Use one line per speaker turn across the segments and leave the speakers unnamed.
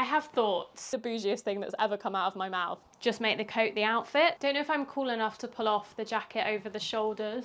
I have thoughts. The bougiest thing that's ever come out of my mouth. Just make the coat the outfit. Don't know if I'm cool enough to pull off the jacket over the shoulders.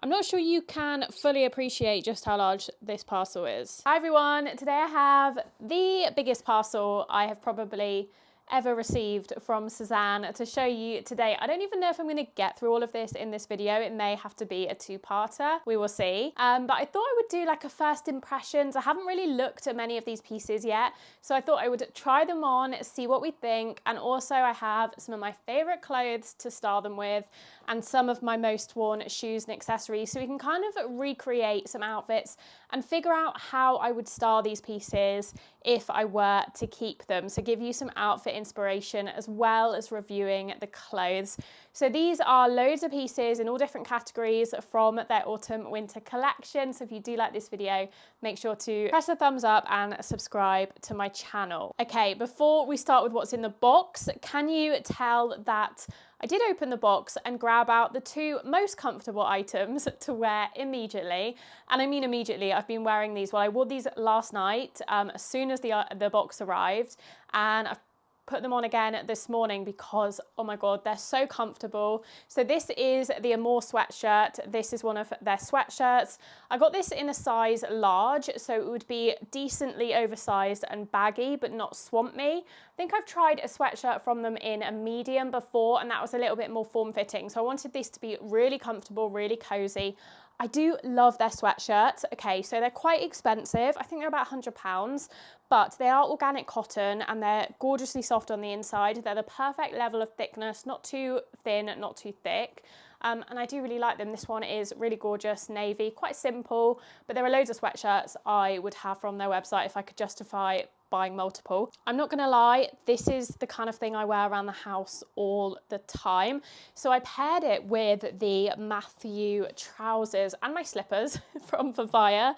I'm not sure you can fully appreciate just how large this parcel is. Hi everyone, today I have the biggest parcel I have probably ever received from Sézane to show you today. I don't even know if I'm going to get through all of this in this video. It may have to be a two-parter. We will see. But I thought I would do like a first impressions. I haven't really looked at many of these pieces yet, so I thought I would try them on, see what we think, and also I have some of my favorite clothes to style them with and some of my most worn shoes and accessories, so we can kind of recreate some outfits and figure out how I would style these pieces if I were to keep them. So give you some outfit inspiration as well as reviewing the clothes. So these are loads of pieces in all different categories from their autumn winter collection. So if you do like this video, make sure to press the thumbs up and subscribe to my channel. Okay, before we start with what's in the box, can you tell that I did open the box and grab out the two most comfortable items to wear immediately? And I mean immediately. I've been wearing these. Well, I wore these last night as soon as the box arrived, and I've put them on again this morning because, oh my God, they're so comfortable. So this is the Amour sweatshirt. This is one of their sweatshirts. I got this in a size large, so it would be decently oversized and baggy, but not swamp me. I think I've tried a sweatshirt from them in a medium before, and that was a little bit more form-fitting. So I wanted this to be really comfortable, really cozy. I do love their sweatshirts. Okay, so they're quite expensive. I think they're about £100, but they are organic cotton and they're gorgeously soft on the inside. They're the perfect level of thickness, not too thin, not too thick. And I do really like them. This one is really gorgeous, navy, quite simple, but there are loads of sweatshirts I would have from their website if I could justify buying multiple. I'm not gonna lie, this is the kind of thing I wear around the house all the time. So I paired it with the Matthew trousers and my slippers from Papaya.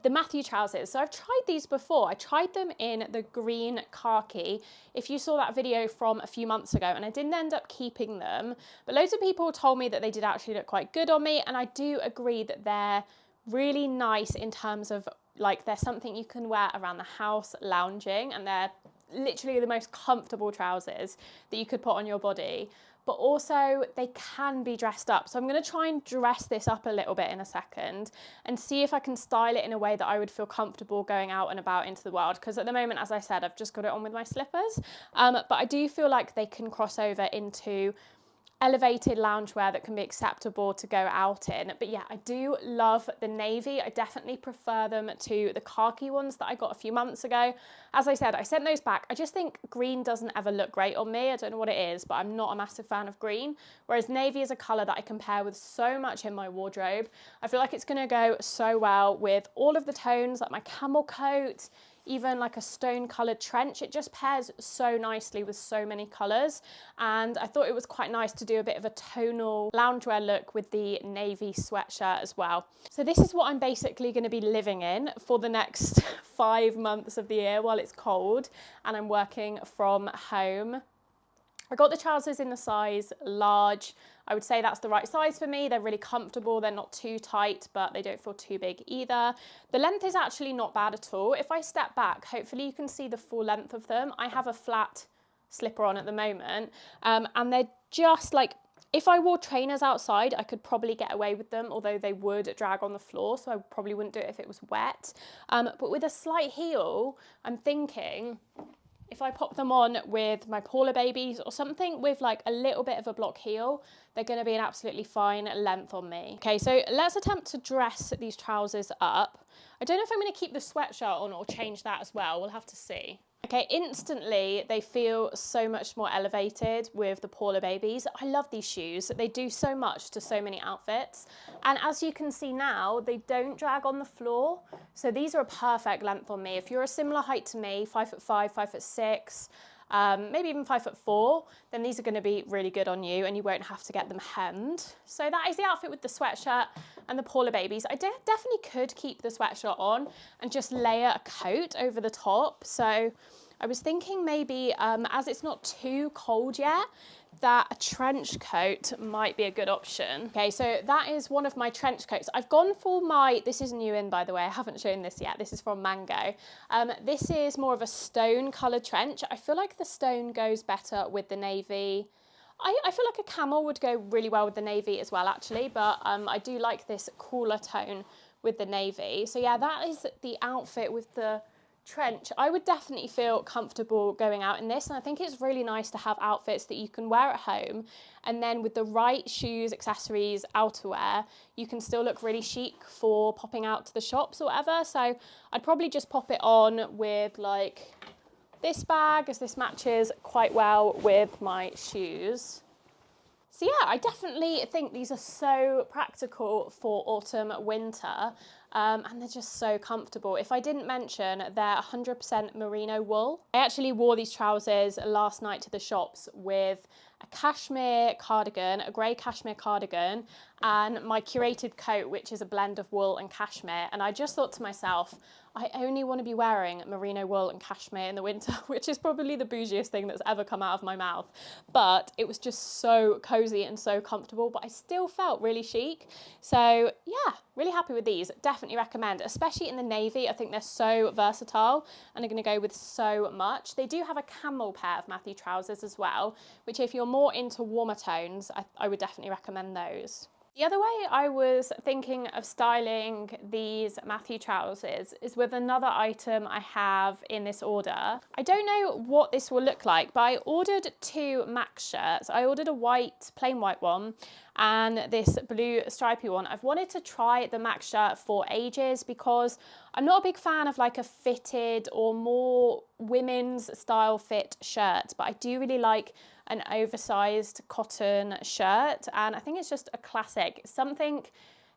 The Matthew trousers. So I've tried these before. I tried them in the green khaki, if you saw that video from a few months ago, and I didn't end up keeping them, but loads of people told me that they did actually look quite good on me, and I do agree that they're really nice in terms of like they're something you can wear around the house lounging, and they're literally the most comfortable trousers that you could put on your body. But also they can be dressed up. So I'm going to try and dress this up a little bit in a second and see if I can style it in a way that I would feel comfortable going out and about into the world. Because at the moment, as I said, I've just got it on with my slippers. But I do feel like they can cross over into elevated loungewear that can be acceptable to go out in. But yeah, I do love the navy. I definitely prefer them to the khaki ones that I got a few months ago. As I said, I sent those back. I just think green doesn't ever look great on me. I don't know what it is, but I'm not a massive fan of green. Whereas navy is a color that I can pair with so much in my wardrobe. I feel like it's gonna go so well with all of the tones, like my camel coat, even like a stone coloured trench. It just pairs so nicely with so many colours, and I thought it was quite nice to do a bit of a tonal loungewear look with the navy sweatshirt as well. So this is what I'm basically going to be living in for the next 5 months of the year while it's cold and I'm working from home. I got the trousers in the size large. I would say that's the right size for me. They're really comfortable. They're not too tight, but they don't feel too big either. The length is actually not bad at all. If I step back, hopefully you can see the full length of them. I have a flat slipper on at the moment, and they're just like, if I wore trainers outside, I could probably get away with them, although they would drag on the floor, so I probably wouldn't do it if it was wet. But with a slight heel, I'm thinking, if I pop them on with my Paula babies or something with like a little bit of a block heel, they're going to be an absolutely fine length on me. Okay, so let's attempt to dress these trousers up. I don't know if I'm going to keep the sweatshirt on or change that as well. We'll have to see. Okay, instantly they feel so much more elevated with the Paula babies. I love these shoes. They do so much to so many outfits. And as you can see now, they don't drag on the floor. So these are a perfect length on me. If you're a similar height to me, 5'5", 5'6", maybe even 5'4", then these are going to be really good on you and you won't have to get them hemmed. So that is the outfit with the sweatshirt and the Paula babies. I definitely could keep the sweatshirt on and just layer a coat over the top. So I was thinking maybe, as it's not too cold yet, that a trench coat might be a good option. Okay, so that is one of my trench coats. I've gone for this is new in, by the way, I haven't shown this yet. This is from Mango. This is more of a stone coloured trench. I feel like the stone goes better with the navy. I feel like a camel would go really well with the navy as well, actually, but I do like this cooler tone with the navy. So yeah, that is the outfit with the trench. I would definitely feel comfortable going out in this, and I think it's really nice to have outfits that you can wear at home, and then with the right shoes, accessories, outerwear, you can still look really chic for popping out to the shops or whatever. So I'd probably just pop it on with like this bag, as this matches quite well with my shoes. So yeah, I definitely think these are so practical for autumn, winter, and they're just so comfortable. If I didn't mention, they're 100% merino wool. I actually wore these trousers last night to the shops with a cashmere cardigan, a grey cashmere cardigan, and my curated coat, which is a blend of wool and cashmere. And I just thought to myself, I only want to be wearing merino wool and cashmere in the winter, which is probably the bougiest thing that's ever come out of my mouth. But it was just so cozy and so comfortable, but I still felt really chic. So yeah, really happy with these. Definitely recommend, especially in the navy. I think they're so versatile and are going to go with so much. They do have a camel pair of Matthew trousers as well, which if you're more into warmer tones, I would definitely recommend those. The other way I was thinking of styling these Matthew trousers is with another item I have in this order. I don't know what this will look like, but I ordered 2 Max shirts. I ordered a plain white one, and this blue stripy one. I've wanted to try the Max shirt for ages because I'm not a big fan of like a fitted or more women's style fit shirt, but I do really like an oversized cotton shirt, and I think it's just a classic. Something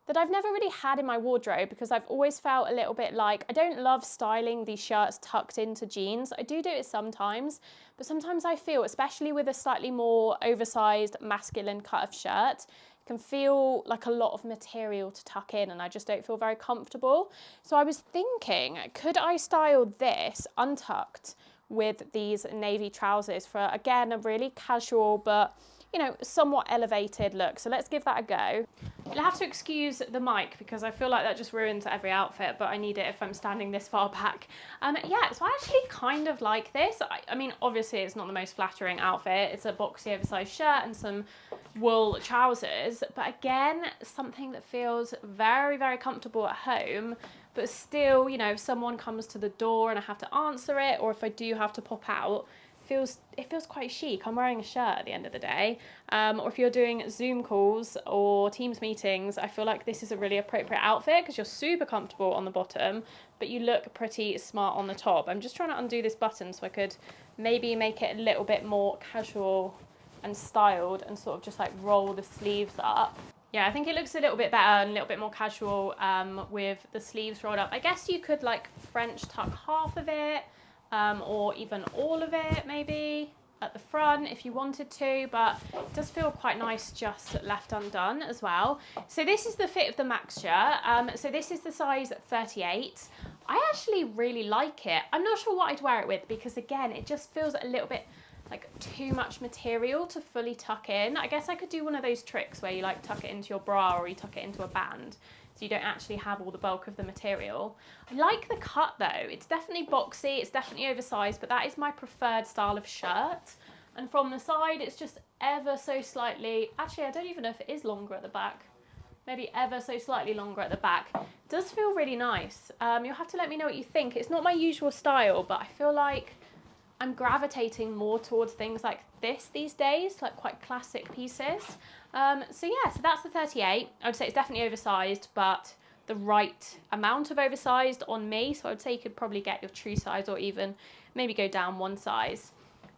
that I've never really had in my wardrobe because I've always felt a little bit like I don't love styling these shirts tucked into jeans. I do it sometimes, but sometimes I feel, especially with a slightly more oversized masculine cut of shirt, it can feel like a lot of material to tuck in, and I just don't feel very comfortable. So I was thinking, could I style this untucked with these navy trousers for, again, a really casual but, you know, somewhat elevated look. So let's give that a go. You'll have to excuse the mic because I feel like that just ruins every outfit, but I need it if I'm standing this far back. Yeah, so I actually kind of like this. I mean, obviously it's not the most flattering outfit. It's a boxy oversized shirt and some wool trousers, but again, something that feels very, very comfortable at home, but still, you know, if someone comes to the door and I have to answer it, or if I do have to pop out, it feels quite chic. I'm wearing a shirt at the end of the day. Or if you're doing Zoom calls or Teams meetings, I feel like this is a really appropriate outfit because you're super comfortable on the bottom, but you look pretty smart on the top. I'm just trying to undo this button so I could maybe make it a little bit more casual and styled and sort of just like roll the sleeves up. Yeah, I think it looks a little bit better and a little bit more casual with the sleeves rolled up. I guess you could like French tuck half of it, or even all of it maybe at the front if you wanted to, but it does feel quite nice just left undone as well. So this is the fit of the Max shirt. So this is the size 38. I actually really like it. I'm not sure what I'd wear it with because again, it just feels a little bit like too much material to fully tuck in. I guess I could do one of those tricks where you like tuck it into your bra or you tuck it into a band so you don't actually have all the bulk of the material. I like the cut though. It's definitely boxy, it's definitely oversized, but that is my preferred style of shirt. And from the side, it's just ever so slightly, actually I don't even know if it is longer at the back. Maybe ever so slightly longer at the back. It does feel really nice. You'll have to let me know what you think. It's not my usual style, but I feel like I'm gravitating more towards things like this these days, like quite classic pieces. So yeah, so that's the 38. I would say it's definitely oversized, but the right amount of oversized on me. So I would say you could probably get your true size or even maybe go down one size.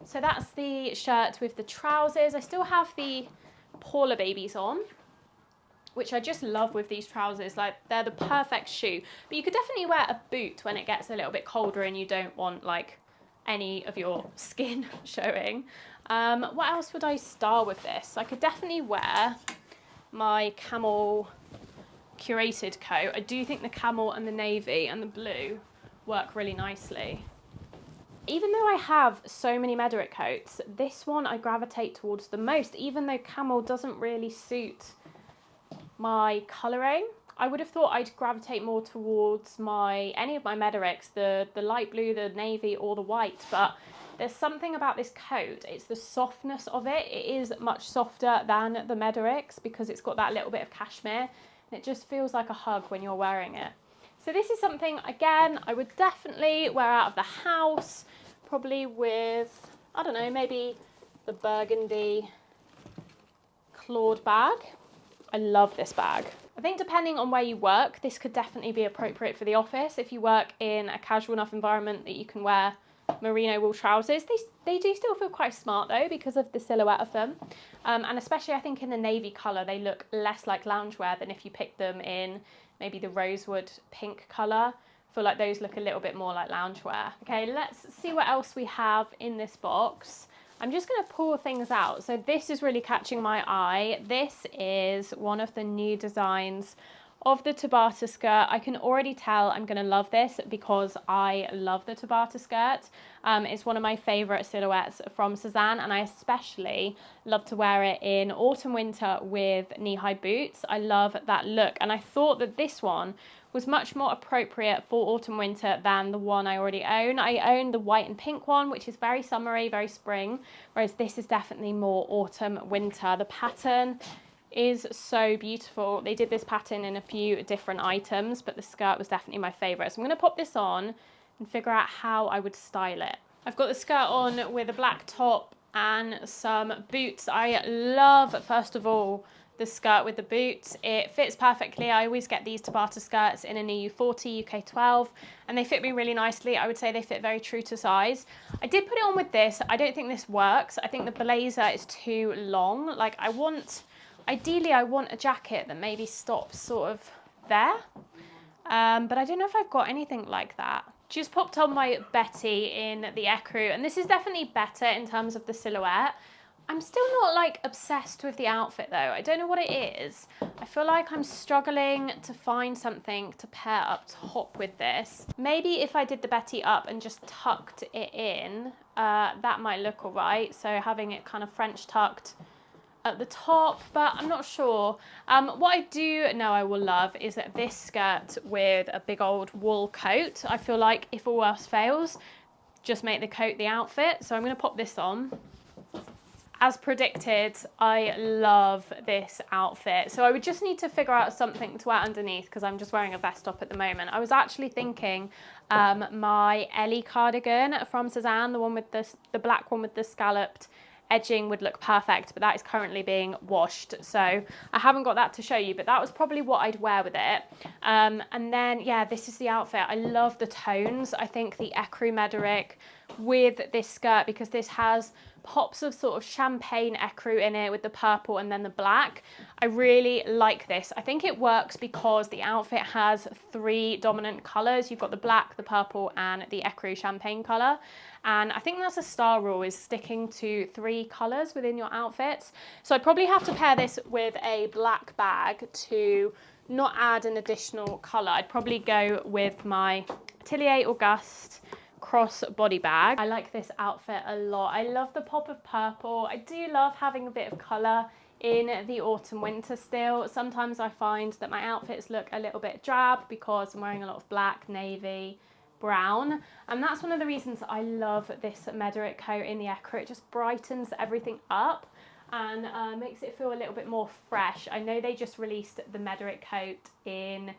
So that's the shirt with the trousers. I still have the Paula babies on, which I just love with these trousers. Like they're the perfect shoe, but you could definitely wear a boot when it gets a little bit colder and you don't want like any of your skin showing. What else would I style with this? I could definitely wear my camel curated coat. I do think the camel and the navy and the blue work really nicely. Even though I have so many Mederick coats, this one I gravitate towards the most, even though camel doesn't really suit my colouring. I would have thought I'd gravitate more towards any of my Medericks, the light blue, the navy, or the white, but there's something about this coat, it's the softness of it. It is much softer than the Medericks because it's got that little bit of cashmere, and it just feels like a hug when you're wearing it. So this is something, again, I would definitely wear out of the house, probably with, I don't know, maybe the burgundy clawed bag. I love this bag. I think depending on where you work, this could definitely be appropriate for the office. If you work in a casual enough environment that you can wear merino wool trousers, they do still feel quite smart though because of the silhouette of them. And especially I think in the navy colour, they look less like loungewear than if you pick them in maybe the rosewood pink colour. I feel like those look a little bit more like loungewear. Okay, let's see what else we have in this box. I'm just going to pull things out. So this is really catching my eye. This is one of the new designs of the Tobata skirt. I can already tell I'm going to love this because I love the Tobata skirt. It's one of my favourite silhouettes from Sézane, and I especially love to wear it in autumn winter with knee-high boots. I love that look, and I thought that this one was much more appropriate for autumn winter than the one I already own. I own the white and pink one, which is very summery, very spring, whereas this is definitely more autumn winter. The pattern is so beautiful. They did this pattern in a few different items, but the skirt was definitely my favourite. So I'm going to pop this on and figure out how I would style it. I've got the skirt on with a black top and some boots. I love, first of all, the skirt with the boots. It fits perfectly. I always get these Tobata skirts in an EU40, UK12, and they fit me really nicely. I would say they fit very true to size. I did put it on with this. I don't think this works. I think the blazer is too long. Like ideally I want a jacket that maybe stops sort of there, but I don't know if I've got anything like that. Just popped on my Betty in the ecru, and this is definitely better in terms of the silhouette. I'm still not like obsessed with the outfit though. I don't know what it is. I feel like I'm struggling to find something to pair up top with this. Maybe if I did the Betty up and just tucked it in, that might look all right. So having it kind of French tucked at the top, but I'm not sure. What I do know I will love is that this skirt with a big old wool coat. I feel like if all else fails, just make the coat the outfit. So I'm going to pop this on. As predicted, I love this outfit. So I would just need to figure out something to wear underneath because I'm just wearing a vest top at the moment. I was actually thinking my Ellie cardigan from Sézane, the one with the black one with the scalloped edging would look perfect, but that is currently being washed, so I haven't got that to show you, but that was probably what I'd wear with it. And then yeah, this is the outfit. I love the tones. I think the ecru Mederick with this skirt, because this has pops of sort of champagne ecru in it with the purple and then the black. I really like this. I think it works because the outfit has three dominant colours. You've got the black, the purple and the ecru champagne colour. And I think that's a star rule, is sticking to three colours within your outfits. So I'd probably have to pair this with a black bag to not add an additional colour. I'd probably go with my Atelier Auguste cross body bag. I like this outfit a lot. I love the pop of purple. I do love having a bit of colour in the autumn winter still. Sometimes I find that my outfits look a little bit drab because I'm wearing a lot of black, navy, brown, and that's one of the reasons I love this Mederick coat in the ecru. It just brightens everything up and makes it feel a little bit more fresh. I know they just released the Mederick coat in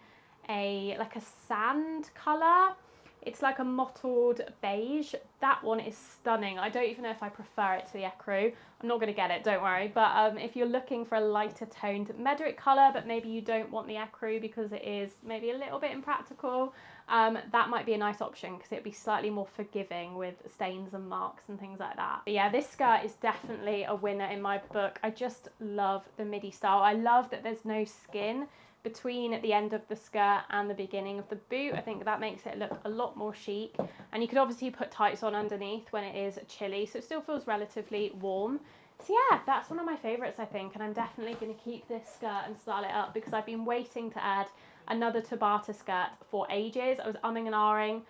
like a sand colour. It's like a mottled beige. That one is stunning. I don't even know if I prefer it to the ecru. I'm not going to get it, don't worry. But if you're looking for a lighter toned Mederick colour, but maybe you don't want the ecru because it is maybe a little bit impractical, that might be a nice option because it'd be slightly more forgiving with stains and marks and things like that. But yeah, this skirt is definitely a winner in my book. I just love the midi style. I love that there's no skin between the end of the skirt and the beginning of the boot. I think that makes it look a lot more chic, and you could obviously put tights on underneath when it is chilly, so it still feels relatively warm. So yeah, that's one of my favourites, I think, and I'm definitely going to keep this skirt and style it up because I've been waiting to add another Tobata skirt for ages. I was umming and ahhing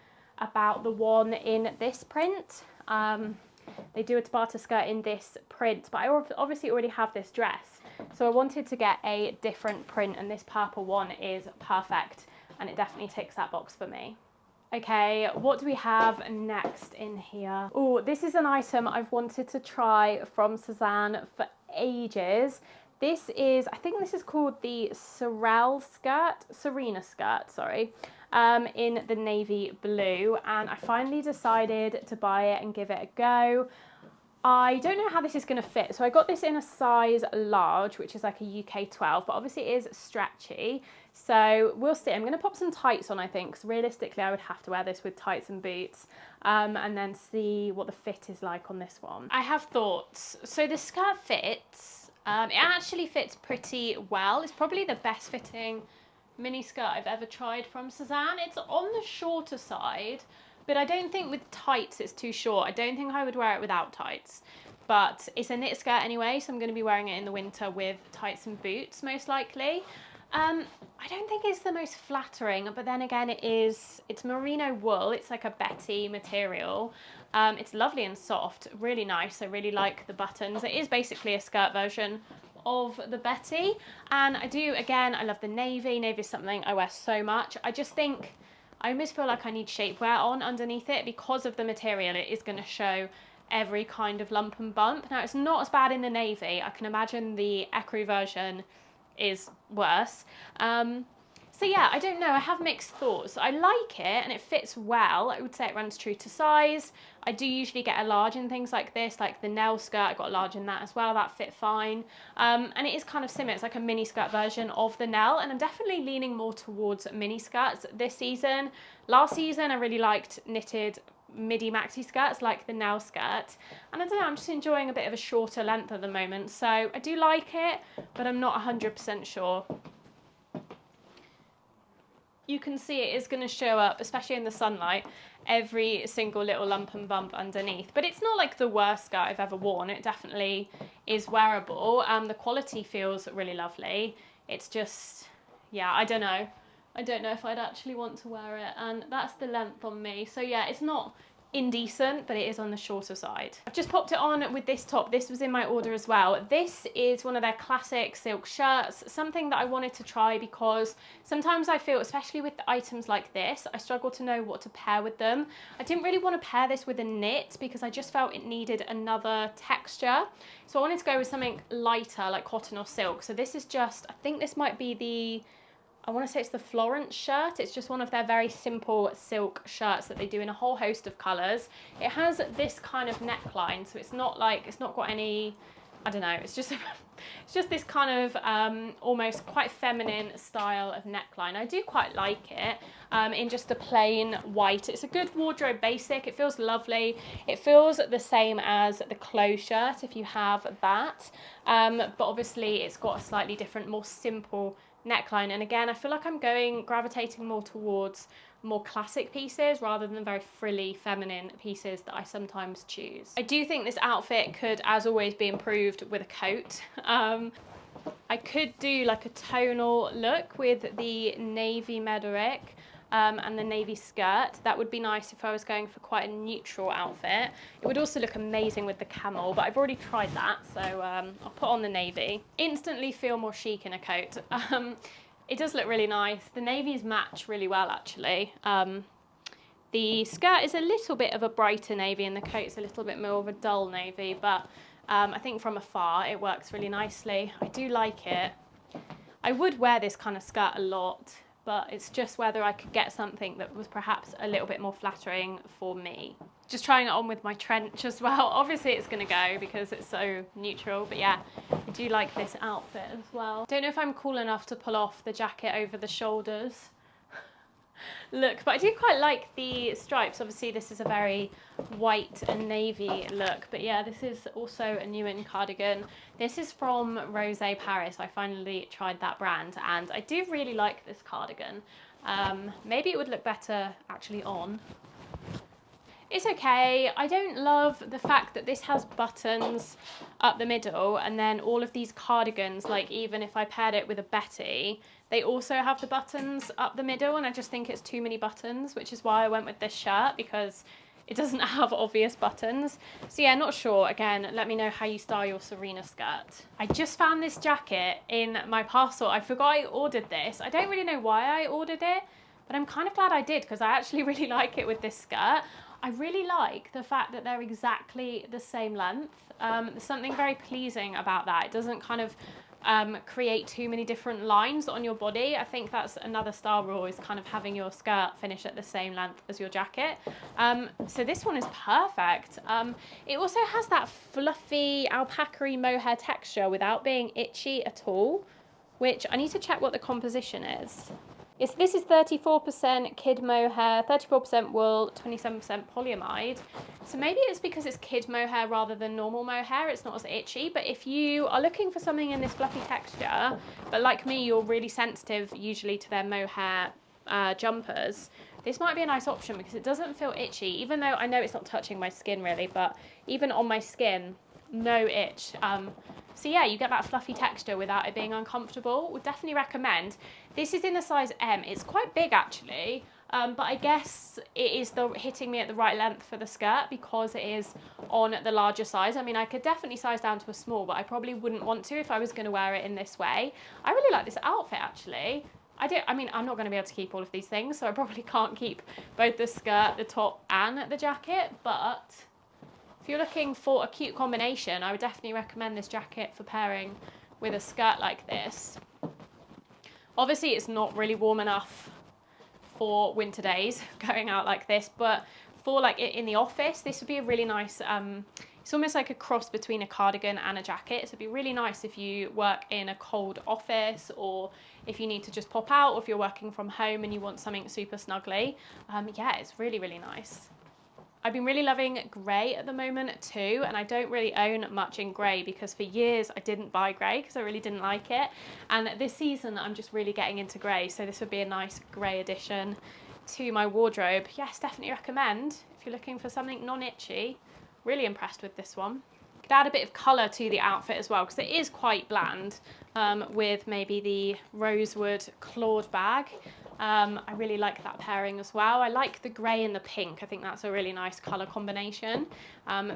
about the one in this print. They do a Tobata skirt in this print, but I obviously already have this dress. So I wanted to get a different print, and this purple one is perfect, and it definitely ticks that box for me. Okay, what do we have next in here? Oh, this is an item I've wanted to try from Sézane for ages. This is, I think this is called the Serena skirt, sorry, in the navy blue, and I finally decided to buy it and give it a go. I don't know how this is going to fit. So I got this in a size large, which is like a UK 12, but obviously it is stretchy. So we'll see. I'm going to pop some tights on, I think, because realistically I would have to wear this with tights and boots, and then see what the fit is like on this one. I have thoughts. So the skirt fits. It actually fits pretty well. It's probably the best fitting mini skirt I've ever tried from Sézane. It's on the shorter side, but I don't think with tights it's too short. I don't think I would wear it without tights, but it's a knit skirt anyway, so I'm going to be wearing it in the winter with tights and boots most likely. I don't think it's the most flattering, but then again it's merino wool. It's like a Betty material. It's lovely and soft, really nice. I really like the buttons. It is basically a skirt version of the Betty, and I love the navy. Navy is something I wear so much. I just think I almost feel like I need shapewear on underneath it because of the material. It is going to show every kind of lump and bump. Now, it's not as bad in the navy. I can imagine the ecru version is worse. So yeah, I don't know. I have mixed thoughts. I like it and it fits well. I would say it runs true to size. I do usually get a large in things like this, like the nail skirt. I got a large in that as well. That fit fine. And it is kind of similar. It's like a mini skirt version of the Nell, and I'm definitely leaning more towards mini skirts this season. Last season, I really liked knitted midi maxi skirts like the Nell skirt, and I don't know, I'm just enjoying a bit of a shorter length at the moment. So I do like it, but I'm not 100% sure. You can see it is going to show up, especially in the sunlight, every single little lump and bump underneath. But it's not like the worst skirt I've ever worn. It definitely is wearable. The quality feels really lovely. It's just, yeah, I don't know. I don't know if I'd actually want to wear it. And that's the length on me. So yeah, it's not indecent, but it is on the shorter side. I've just popped it on with this top. This was in my order as well. This is one of their classic silk shirts, something that I wanted to try because sometimes I feel, especially with items like this, I struggle to know what to pair with them. I didn't really want to pair this with a knit because I just felt it needed another texture. So I wanted to go with something lighter like cotton or silk. So this is just, I think this might be the, I want to say it's the Florence shirt. It's just one of their very simple silk shirts that they do in a whole host of colours. It has this kind of neckline, so it's not like, it's not got any, I don't know, it's just this kind of almost quite feminine style of neckline. I do quite like it in just a plain white. It's a good wardrobe basic. It feels lovely. It feels the same as the clothes shirt if you have that, but obviously it's got a slightly different, more simple neckline. And again, I feel like I'm gravitating more towards more classic pieces rather than very frilly feminine pieces that I sometimes choose. I do think this outfit could, as always, be improved with a coat. I could do like a tonal look with the navy Mederick and the navy skirt. That would be nice if I was going for quite a neutral outfit. It would also look amazing with the camel, but I've already tried that, so I'll put on the navy. Instantly feel more chic in a coat. It does look really nice. The navies match really well, actually. The skirt is a little bit of a brighter navy and the coat's a little bit more of a dull navy, but I think from afar it works really nicely. I do like it. I would wear this kind of skirt a lot, but it's just whether I could get something that was perhaps a little bit more flattering for me. Just trying it on with my trench as well. Obviously it's gonna go because it's so neutral, but yeah, I do like this outfit as well. Don't know if I'm cool enough to pull off the jacket over the shoulders look, but I do quite like the stripes. Obviously this is a very white and navy look, but yeah, this is also a new in cardigan. This is from Rose Paris. I finally tried that brand and I do really like this cardigan. Maybe it would look better actually on. It's okay. I don't love the fact that this has buttons up the middle, and then all of these cardigans, like even if I paired it with a Betty, they also have the buttons up the middle, and I just think it's too many buttons, which is why I went with this shirt, because it doesn't have obvious buttons. So yeah, not sure. Again, let me know how you style your Serena skirt. I just found this jacket in my parcel. I forgot I ordered this. I don't really know why I ordered it, but I'm kind of glad I did, because I actually really like it with this skirt. I really like the fact that they're exactly the same length. There's something very pleasing about that. It doesn't kind of create too many different lines on your body. I think that's another style rule, is kind of having your skirt finish at the same length as your jacket. So this one is perfect. It also has that fluffy alpaca-y mohair texture without being itchy at all, which I need to check what the composition is. Yes, this is 34% kid mohair, 34% wool, 27% polyamide. So maybe it's because it's kid mohair rather than normal mohair, it's not as itchy. But if you are looking for something in this fluffy texture, but like me, you're really sensitive usually to their mohair jumpers, this might be a nice option because it doesn't feel itchy, even though I know it's not touching my skin really, but even on my skin, no itch. So yeah, you get that fluffy texture without it being uncomfortable. Would definitely recommend. This is in a size M. It's quite big actually, but I guess it is hitting me at the right length for the skirt because it is on the larger size. I mean, I could definitely size down to a small, but I probably wouldn't want to if I was going to wear it in this way. I really like this outfit actually. I mean, I'm not going to be able to keep all of these things, so I probably can't keep both the skirt, the top, and the jacket, but if you're looking for a cute combination, I would definitely recommend this jacket for pairing with a skirt like this. Obviously, it's not really warm enough for winter days going out like this, but for like in the office, this would be a really nice, it's almost like a cross between a cardigan and a jacket. So it'd be really nice if you work in a cold office, or if you need to just pop out, or if you're working from home and you want something super snuggly. Yeah, it's really, really nice. I've been really loving grey at the moment too, and I don't really own much in grey because for years I didn't buy grey because I really didn't like it, and this season I'm just really getting into grey, so this would be a nice grey addition to my wardrobe. Yes, definitely recommend if you're looking for something non-itchy. Really impressed with this one. Could add a bit of colour to the outfit as well because it is quite bland, with maybe the rosewood clawed bag. I really like that pairing as well. I like the grey and the pink. I think that's a really nice colour combination.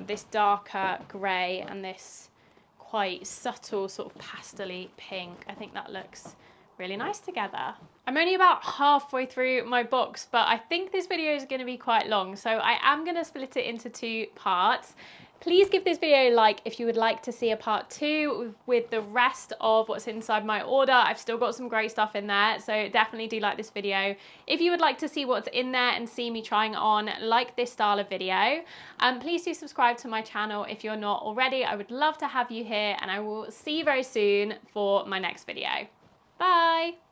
This darker grey and this quite subtle sort of pastel-y pink. I think that looks really nice together. I'm only about halfway through my box, but I think this video is going to be quite long, so I am going to split it into 2 parts. Please give this video a like if you would like to see a part 2 with the rest of what's inside my order. I've still got some great stuff in there, so definitely do like this video. If you would like to see what's in there and see me trying on like this style of video, please do subscribe to my channel if you're not already. I would love to have you here, and I will see you very soon for my next video. Bye!